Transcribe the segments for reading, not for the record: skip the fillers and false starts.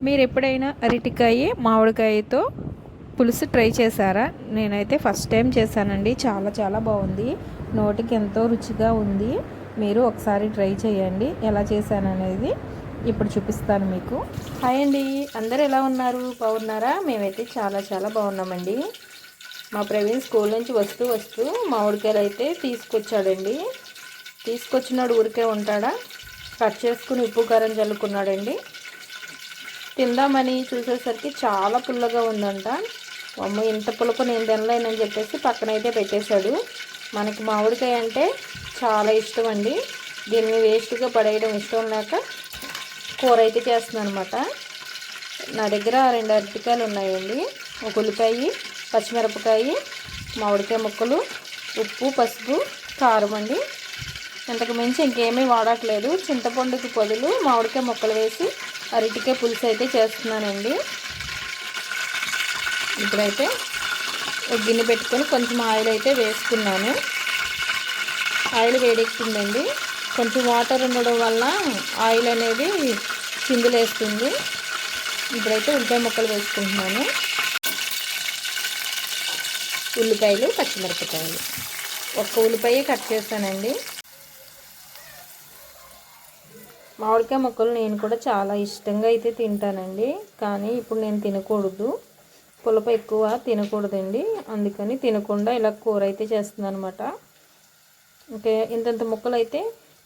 మీరు ఎప్పుడైనా అరటికాయ మామిడికాయతో పులుసు ట్రై చేశారా? నేనైతే ఫస్ట్ టైం చేశానండి. చాలా చాలా బాగుంది. నోటికి ఎంతో రుచిగా ఉంది. మీరు ఒకసారి ట్రై చేయండి. ఎలా చేశాననేది ఇప్పుడు చూపిస్తాను మీకు. హాయ్ అండి, అందరు ఎలా ఉన్నారు? బాగున్నారా? మేమైతే చాలా చాలా బాగున్నామండి. మా ప్రవీణ్ స్కూల్ నుంచి వస్తూ మామిడికాయలు అయితే తీసుకొచ్చాడండి. తీసుకొచ్చినాడు ఊరికే ఉంటాడా? కట్ చేసుకుని ఉప్పు కారం చల్లుకున్నాడండి. తిందామని చూసేసరికి చాలా పుల్లగా ఉందంట. అమ్మ ఇంత పులుపు నేను తినలేనని చెప్పేసి పక్కనైతే పెట్టేశాడు. మనకి మామిడికాయ అంటే చాలా ఇష్టం అండి. దీన్ని వేస్ట్గా పడేయడం ఇష్టం లేక కూర అయితే చేస్తున్నాను అనమాట. నా దగ్గర 2 అరటికాయలు ఉన్నాయండి. ఒక ఉల్లిపాయ, పచ్చిమిరపకాయ, మామిడికాయ ముక్కలు, ఉప్పు, పసుపు, కారం అండి. ఇంతకు మించి ఇంకేమీ వాడట్లేదు. చింతపండుకి పొదులు మామిడికాయ ముక్కలు వేసి అరటికాయ పులుసు అయితే చేస్తున్నానండి. ఇప్పుడైతే ఒక గిన్నె పెట్టుకొని కొంచెం ఆయిల్ అయితే వేసుకున్నాను. ఆయిల్ వేడెక్కిందండి. కొంచెం వాటర్ ఉండడం వల్ల ఆయిల్ అనేది చిందులేస్తుంది. ఇప్పుడైతే ఉల్లిపాయ ముక్కలు వేసుకుంటున్నాను. ఉల్లిపాయలు, పచ్చిమిరపకాయలు, ఒక్క ఉల్లిపాయ కట్ చేస్తానండి. మామిడికాయ ముక్కలు నేను కూడా చాలా ఇష్టంగా అయితే తింటానండి. కానీ ఇప్పుడు నేను తినకూడదు, పులుపు ఎక్కువ తినకూడదండి. అందుకని తినకుండా ఇలా కూర అయితే చేస్తున్నాను అనమాట. ఓకే, ఇంతంత ముక్కలు అయితే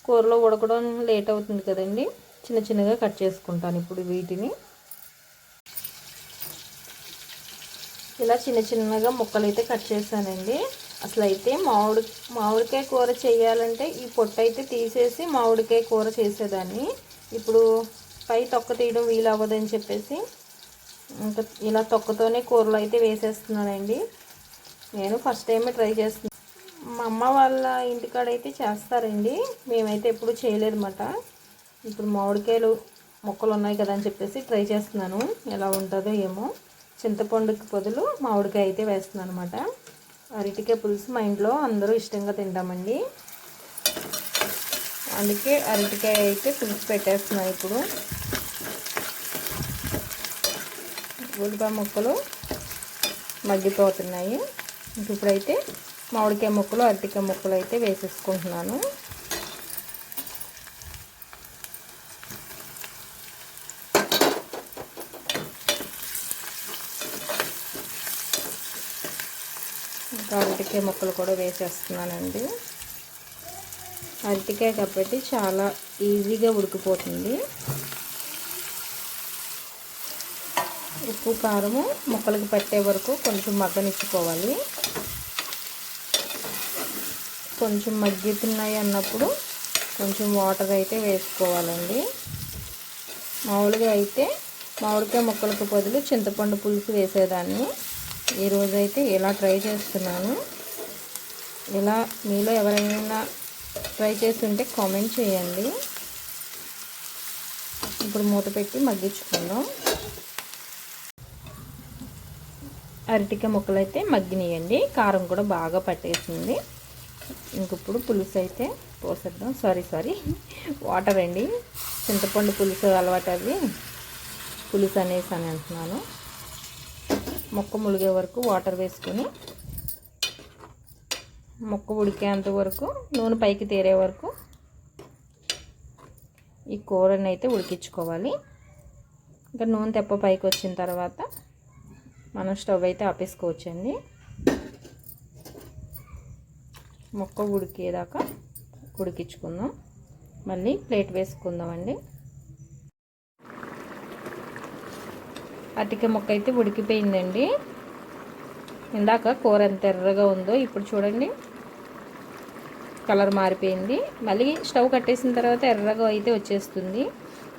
కూరలో ఉడకడం లేట్ అవుతుంది కదండి. చిన్న చిన్నగా కట్ చేసుకుంటాను ఇప్పుడు వీటిని. ఇలా చిన్న చిన్నగా ముక్కలు అయితే కట్ చేశానండి. అసలు అయితే మామిడికాయ కూర చేయాలంటే ఈ పొట్టు అయితే తీసేసి మామిడికాయ కూర చేసేదాన్ని. ఇప్పుడు పై తొక్క తీయడం వీలు అవ్వదని చెప్పేసి ఇంకా ఇలా తొక్కతోనే కూరలు అయితే వేసేస్తున్నానండి. నేను ఫస్ట్ టైమే ట్రై చేస్తున్నాను. మా అమ్మ వాళ్ళ ఇంటికాడ అయితే చేస్తారండి, మేమైతే ఎప్పుడు చేయలేదన్నమాట. ఇప్పుడు మామిడికాయలు మొక్కలు ఉన్నాయి కదా అని చెప్పేసి ట్రై చేస్తున్నాను. ఎలా ఉంటుందో ఏమో. చింతపండుకి బదులు మామిడికాయ అయితే వేస్తున్నాను అనమాట. అరటికాయ పులుసు మా ఇంట్లో అందరూ ఇష్టంగా తింటామండి. అందుకే అరటికాయ అయితే పులుసు పెట్టేస్తున్నాను. ఇప్పుడు ఉల్లిపాయ ముక్కలు మగ్గిపోతున్నాయి. ఇప్పుడైతే మామిడికాయ ముక్కలు, అరటికాయ ముక్కలు అయితే వేసేసుకుంటున్నాను. అరటికాయ ముక్కలు కూడా వేసేస్తున్నానండి. అరటికాయ కాబట్టి చాలా ఈజీగా ఉడికిపోతుంది. ఉప్పు కారము ముక్కలకి పట్టే వరకు కొంచెం మగ్గనిచ్చుకోవాలి. కొంచెం మగ్గుతున్నాయి అన్నప్పుడు కొంచెం వాటర్ అయితే వేసుకోవాలండి. మామూలుగా అయితే మామిడికాయ ముక్కలకు బదులు చింతపండు పులుసు వేసేదాన్ని. ఈరోజైతే ఇలా ట్రై చేస్తున్నాను. ఇలా మీలో ఎవరైనా ట్రై చేస్తుంటే కామెంట్ చేయండి. ఇప్పుడు మూత పెట్టి మగ్గించుకుందాం. అరటికాయ ముక్కలు అయితే మగ్గినాయండి. కారం కూడా బాగా పట్టేసింది. ఇంకప్పుడు పులుసు అయితే పోసేద్దాం. సారీ వాటర్ అండి. చింతపండు పులుసు అలవాటు అది పులుసు అనేసి అని అంటున్నాను. మొక్క ములిగే వరకు వాటర్ వేసుకొని మొక్క ఉడికేంత వరకు, నూనె పైకి తేరే వరకు ఈ కూరని అయితే ఉడికించుకోవాలి. ఇంకా నూనె తెప్ప పైకి వచ్చిన తర్వాత మనం స్టవ్ అయితే ఆపేసుకోవచ్చండి. మొక్క ఉడికేదాకా ఉడికించుకుందాం. మళ్ళీ ప్లేట్ వేసుకుందామండి. అరటికాయ ముక్క అయితే ఉడికిపోయిందండి. ఇందాక కూర ఎంత ఎర్రగా ఉందో ఇప్పుడు చూడండి, కలర్ మారిపోయింది. మళ్ళీ స్టవ్ కట్టేసిన తర్వాత ఎర్రగా అయితే వచ్చేస్తుంది.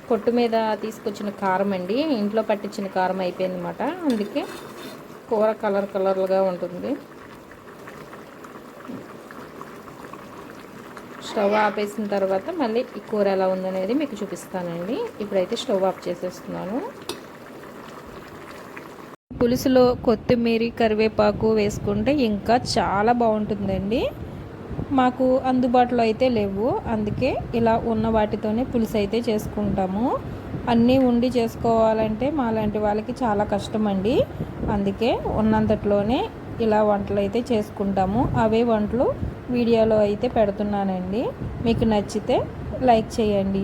కొట్టు మీద తీసుకొచ్చిన కారం అండి, ఇంట్లో పట్టించిన కారం అయిపోయింది అన్నమాట. అందుకే కూర కలర్గా ఉంటుంది. స్టవ్ ఆపేసిన తర్వాత మళ్ళీ ఈ కూర ఎలా ఉందనేది మీకు చూపిస్తానండి. ఇప్పుడైతే స్టవ్ ఆఫ్ చేసేస్తున్నాను. పులుసులో కొత్తిమీర, కరివేపాకు వేసుకుంటే ఇంకా చాలా బాగుంటుందండి. మాకు అందుబాటులో అయితే లేవు, అందుకే ఇలా ఉన్న వాటితోనే పులుసు అయితే చేసుకుంటాము. అన్నీ ఉండి చేసుకోవాలంటే మాలాంటి వాళ్ళకి చాలా కష్టం అండి. అందుకే ఉన్నంతట్లోనే ఇలా వంటలు అయితే చేసుకుంటాము. అవే వంటలు వీడియోలో అయితే పెడుతున్నానండి. మీకు నచ్చితే లైక్ చేయండి.